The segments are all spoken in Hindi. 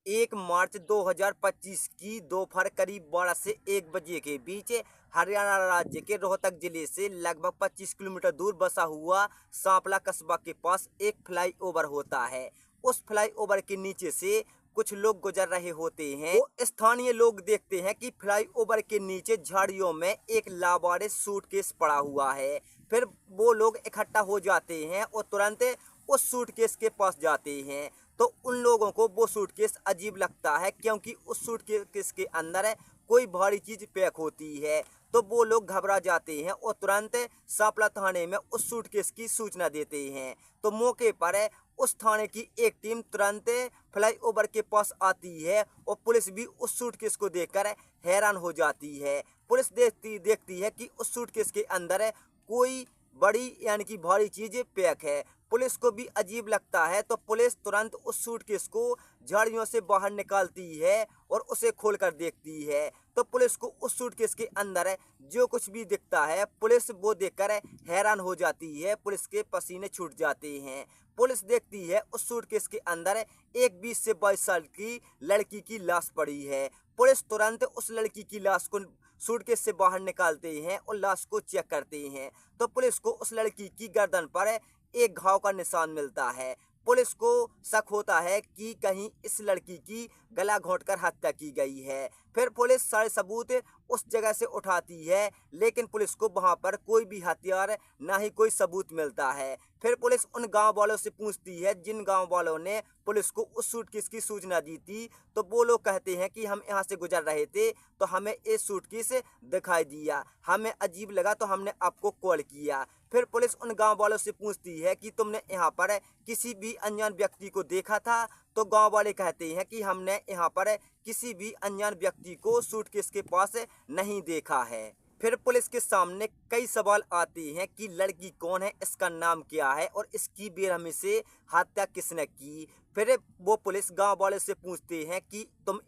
1 मार्च 2025 की दोपहर करीब 12 से 1 बजे के बीच हरियाणा राज्य के रोहतक जिले से लगभग 25 किलोमीटर दूर बसा हुआ सांपला कस्बा के पास एक फ्लाईओवर होता है। उस फ्लाईओवर के नीचे से कुछ लोग गुजर रहे होते हैं। वो स्थानीय लोग देखते हैं कि फ्लाईओवर के नीचे झाड़ियों में एक लावारिस सूटकेस पड़ा हुआ है। फिर वो लोग इकट्ठा हो जाते हैं और तुरंत उस सूटकेस के पास जाते हैं। तो उन लोगों को वो सूटकेस अजीब लगता है, क्योंकि उस सूटकेस के अंदर कोई भारी चीज पैक होती है। तो वो लोग घबरा जाते हैं और तुरंत सांपला थाने में उस सूटकेस की सूचना देते हैं। तो मौके पर उस थाने की एक टीम तुरंत फ्लाईओवर के पास आती है और पुलिस भी उस सूटकेस को देखकर हैरान हो जाती है। पुलिस देखती है कि उस सूटकेस के अंदर कोई बड़ी यानी कि भारी चीज पैक है। पुलिस को भी अजीब लगता है, तो पुलिस तुरंत उस सूटकेस को झाड़ियों से बाहर निकालती है और उसे खोलकर देखती है। तो पुलिस को उस सूटकेस के अंदर जो कुछ भी दिखता है, पुलिस वो देखकर हैरान हो जाती है। पुलिस के पसीने छूट जाते हैं। पुलिस देखती है उस सूटकेस के अंदर एक 20 से 22 साल की लड़की की लाश पड़ी है। पुलिस तुरंत उस लड़की की लाश को सूटकेस से बाहर निकालते हैं और लाश को चेक करते हैं। तो पुलिस को उस लड़की की गर्दन पर एक घाव का निशान मिलता है। पुलिस को शक होता है कि कहीं इस लड़की की गला घोंटकर हत्या की गई है। फिर पुलिस सारे सबूत उस जगह से उठाती है, लेकिन पुलिस को वहां पर कोई भी हथियार ना ही कोई सबूत मिलता है। फिर पुलिस उन गांव वालों से पूछती है जिन गांव वालों ने पुलिस को उस सूटकेस की सूचना दी थी। तो वो लोग कहते हैं कि हम यहाँ से गुजर रहे थे तो हमें एक सूटकेस दिखाई दिया, हमें अजीब लगा तो हमने आपको कॉल किया। फिर पुलिस उन गांव वालों से पूछती है कि तुमने यहाँ पर किसी भी अनजान व्यक्ति को देखा था? तो गांव वाले कहते हैं कि हमने यहाँ पर किसी भी अनजान व्यक्ति को सूटकेस के पास नहीं देखा है। फिर पुलिस के सामने कई सवाल आते हैं कि लड़की कौन है, इसका नाम क्या है और इसकी बेरहमी से हत्या किसने की। फिर वो पुलिस गांव वाले से पूछते हैं कि तुम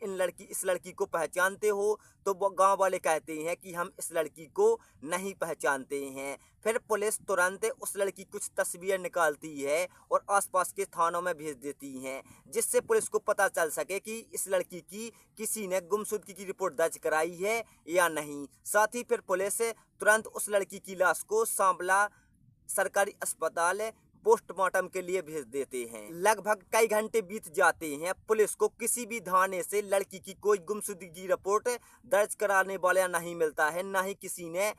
इस लड़की को पहचानते हो? तो वो गांव वाले कहते हैं कि हम इस लड़की को नहीं पहचानते हैं। फिर पुलिस तुरंत उस लड़की कुछ तस्वीर निकालती है और आसपास के थानों में भेज देती हैं, जिससे पुलिस को पता चल सके कि इस लड़की की किसी ने गुमशुदगी की रिपोर्ट दर्ज कराई है या नहीं। साथ ही फिर पुलिस तुरंत उस लड़की की लाश को सांपला सरकारी अस्पताल पोस्टमार्टम के लिए भेज देते हैं। लगभग कई घंटे बीत जाते हैं, पुलिस को किसी भी थाने से लड़की की कोई गुमशुदगी की रिपोर्ट दर्ज कराने वाला नहीं मिलता है, ना ही किसी ने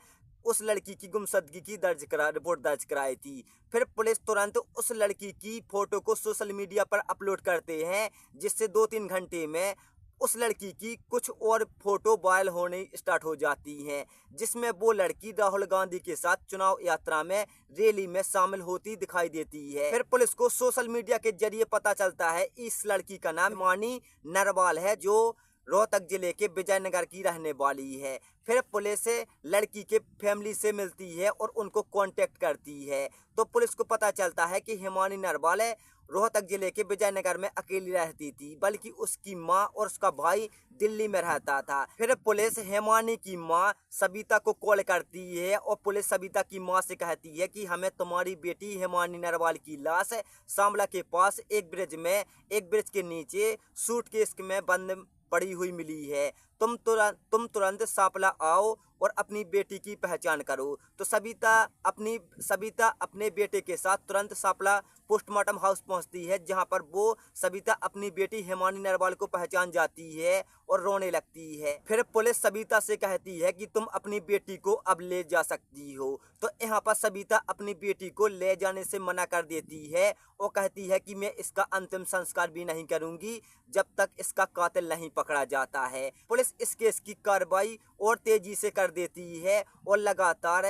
उस लड़की की गुमशुदगी की रिपोर्ट दर्ज कराई थी। फिर पुलिस तुरंत उस लड़की की फोटो को सोशल मीडिया पर अपलोड करते हैं, जिससे 2-3 घंटे में उस लड़की की कुछ और फोटो वायरल होने स्टार्ट हो जाती हैं, जिसमें वो लड़की राहुल गांधी के साथ चुनाव यात्रा में रैली में शामिल होती दिखाई देती है। फिर पुलिस को सोशल मीडिया के जरिए पता चलता है इस लड़की का नाम हिमानी नरवाल है, जो रोहतक जिले के विजयनगर की रहने वाली है। फिर पुलिस लड़की के फैमिली से मिलती है और उनको कांटेक्ट करती है। तो पुलिस को पता चलता है कि हिमानी नरवाल रोहतक जिले के विजयनगर में अकेली रहती थी, बल्कि उसकी माँ और उसका भाई दिल्ली में रहता था। फिर पुलिस हिमानी की माँ सबिता को कॉल करती है और पुलिस सबिता की माँ से कहती है कि हमें तुम्हारी बेटी हिमानी नरवाल की लाश सांबला के पास एक ब्रिज के नीचे सूटकेस में बंद पड़ी हुई मिली है। तुम तुरंत सांपला आओ और अपनी बेटी की पहचान करो। तो सबिता अपने बेटे के साथ तुरंत सांपला पोस्टमार्टम हाउस पहुंचती है, जहां पर वो सबिता अपनी बेटी हिमानी नरवाल को पहचान जाती है और रोने लगती है। फिर पुलिस सबिता से कहती है कि तुम अपनी बेटी को अब ले जा सकती हो। तो यहाँ पर सबिता अपनी बेटी को ले जाने से मना कर देती है और कहती है कि मैं इसका अंतिम संस्कार भी नहीं करूंगी जब तक इसका कातिल नहीं पकड़ा जाता है। पुलिस इस केस की कार्रवाई और तेजी से कर देती है और लगातार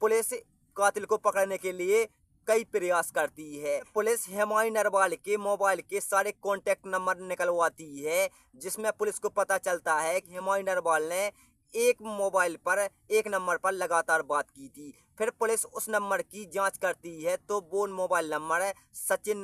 पुलिस कातिल को पकड़ने के लिए कई प्रयास करती है। पुलिस हिमानी नरवाल के मोबाइल के सारे कॉन्टैक्ट नंबर निकलवाती है, जिसमें पुलिस को पता चलता है कि हिमानी नरवाल ने एक नंबर पर लगातार बात की थी। फिर पुलिस उस नंबर की जांच करती है, तो वो मोबाइल नंबर सचिन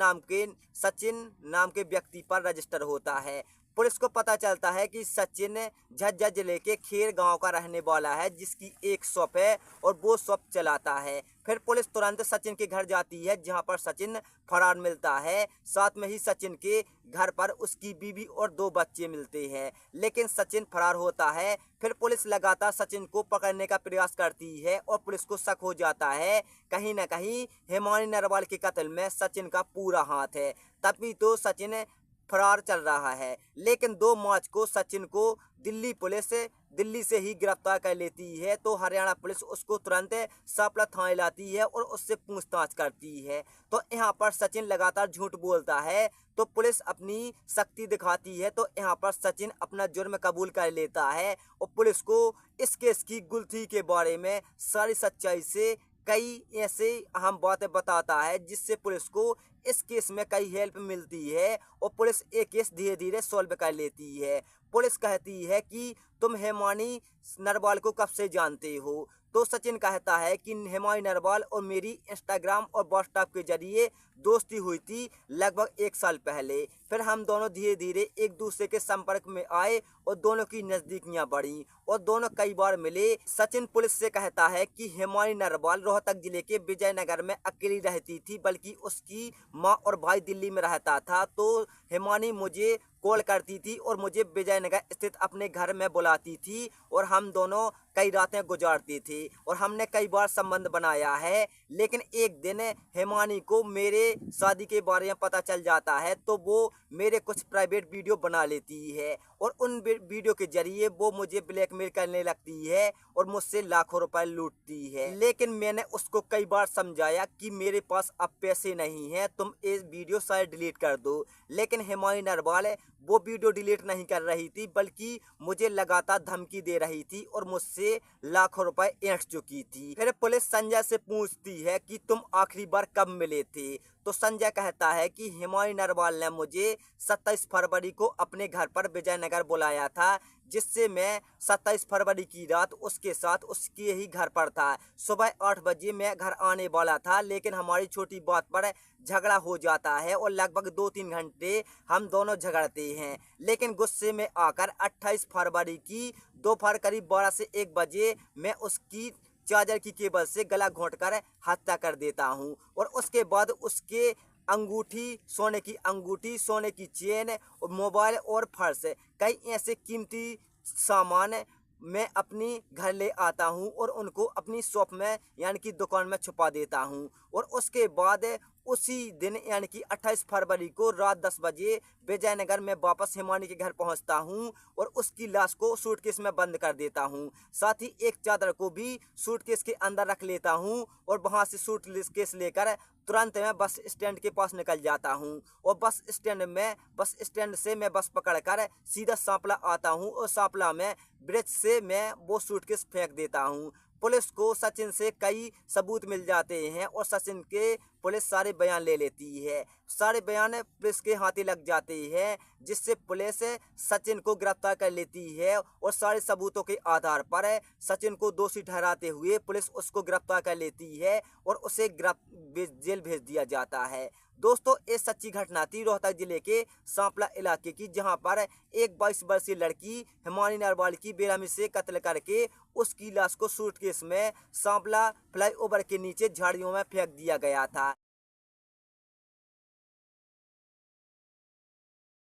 नाम के व्यक्ति पर रजिस्टर होता है। पुलिस को पता चलता है कि सचिन झज्जर जिले के खेर गांव का रहने वाला है, जिसकी एक शॉप है और वो शॉप चलाता है। फिर पुलिस तुरंत सचिन के घर जाती है, जहां पर सचिन फरार मिलता है। साथ में ही सचिन के घर पर उसकी बीवी और 2 बच्चे मिलते हैं, लेकिन सचिन फरार होता है। फिर पुलिस लगातार सचिन को पकड़ने का प्रयास करती है और पुलिस को शक हो जाता है कहीं न कहीं हेमानी नरवाल के कत्ल में सचिन का पूरा हाथ है। तभी तो सचिन फरार चल रहा है, लेकिन 2 मार्च को सचिन को दिल्ली पुलिस दिल्ली से ही गिरफ्तार कर लेती है। तो हरियाणा पुलिस उसको तुरंत सांपला थाने लाती है और उससे पूछताछ करती है। तो यहाँ पर सचिन लगातार झूठ बोलता है, तो पुलिस अपनी शक्ति दिखाती है। तो यहाँ पर सचिन अपना जुर्म कबूल कर लेता है और पुलिस को इस केस की गुत्थी के बारे में सारी सच्चाई से कई ऐसे अहम बातें बताता है, जिससे पुलिस को इस केस में कई हेल्प मिलती है और पुलिस ये केस धीरे धीरे सॉल्व कर लेती है। पुलिस कहती है कि तुम हेमानी नरवाल को कब से जानते हो? तो सचिन कहता है कि हेमानी नरवाल और मेरी इंस्टाग्राम और व्हाट्सएप के जरिए दोस्ती हुई थी लगभग 1 साल पहले। फिर हम दोनों धीरे धीरे एक दूसरे के संपर्क में आए और दोनों की नज़दीकियां बढ़ी और दोनों कई बार मिले। सचिन पुलिस से कहता है कि हेमानी नरवाल रोहतक जिले के विजयनगर में अकेली रहती थी, बल्कि उसकी माँ और भाई दिल्ली में रहता था। तो हेमानी मुझे कॉल करती थी और मुझे विजयनगर स्थित अपने घर में बुलाती थी और हम दोनों कई रातें गुजारते थे और हमने कई बार संबंध बनाया है। लेकिन एक दिन हेमानी को मेरे शादी के बारे में पता चल जाता है, तो वो मेरे कुछ प्राइवेट वीडियो बना लेती है और उन वीडियो के जरिए वो मुझे ब्लैकमेल करने लगती है और मुझसे लाखों रुपए लूटती है। लेकिन मैंने उसको कई बार समझाया कि मेरे पास अब पैसे नहीं हैं, तुम ये वीडियो सारे डिलीट कर दो। लेकिन हेमानी नरवाल वो वीडियो डिलीट नहीं कर रही थी, बल्कि मुझे लगातार धमकी दे रही थी और मुझसे लाखों रुपए ऐंठ चुकी थी। फिर पुलिस संजय से पूछती है कि तुम आखिरी बार कब मिले थे? तो संजय कहता है कि हेमानी नरवाल ने मुझे 27 फरवरी को अपने घर पर विजयनगर बुलाया था, जिससे मैं 27 फरवरी की रात उसके साथ उसके ही घर पर था। सुबह 8 बजे मैं घर आने वाला था, लेकिन हमारी छोटी बात पर झगड़ा हो जाता है और लगभग 2-3 घंटे हम दोनों झगड़ते हैं। लेकिन गुस्से में आकर 28 फरवरी की दोपहर करीब 12 से 1 बजे मैं उसकी चार्जर की केबल से गला घोंटकर हत्या कर देता हूं और उसके बाद उसके अंगूठी, सोने की चेन, मोबाइल और पर्स, कई ऐसे कीमती सामान मैं अपनी घर ले आता हूं और उनको अपनी शॉप में यानी कि दुकान में छुपा देता हूं। और उसके बाद उसी दिन यानी कि 28 फरवरी को रात 10 बजे विजयनगर में वापस हेमानी के घर पहुंचता हूं और उसकी लाश को सूटकेस में बंद कर देता हूं। साथ ही एक चादर को भी सूटकेस के अंदर रख लेता हूं और वहां से सूटकेस लेकर तुरंत मैं बस स्टैंड के पास निकल जाता हूं और बस स्टैंड से मैं बस पकड़कर सीधा सांपला आता हूं और सांपला में ब्रिज से मैं वो सूटकेस फेंक देता हूं। पुलिस को सचिन से कई सबूत मिल जाते हैं और सचिन के पुलिस सारे बयान ले लेती है। सारे बयान पुलिस के हाथे लग जाते हैं, जिससे पुलिस सचिन को गिरफ्तार कर लेती है और सारे सबूतों के आधार पर सचिन को दोषी ठहराते हुए पुलिस उसको गिरफ्तार कर लेती है और उसे जेल भेज दिया जाता है। दोस्तों, ये सच्ची घटना थी रोहतक जिले के सांपला इलाके की, जहां पर एक 22 वर्षीय लड़की हेमानी नरवाल की बेरहमी से कत्ल करके उसकी लाश को सूटकेस में सांपला फ्लाईओवर के नीचे झाड़ियों में फेंक दिया गया था।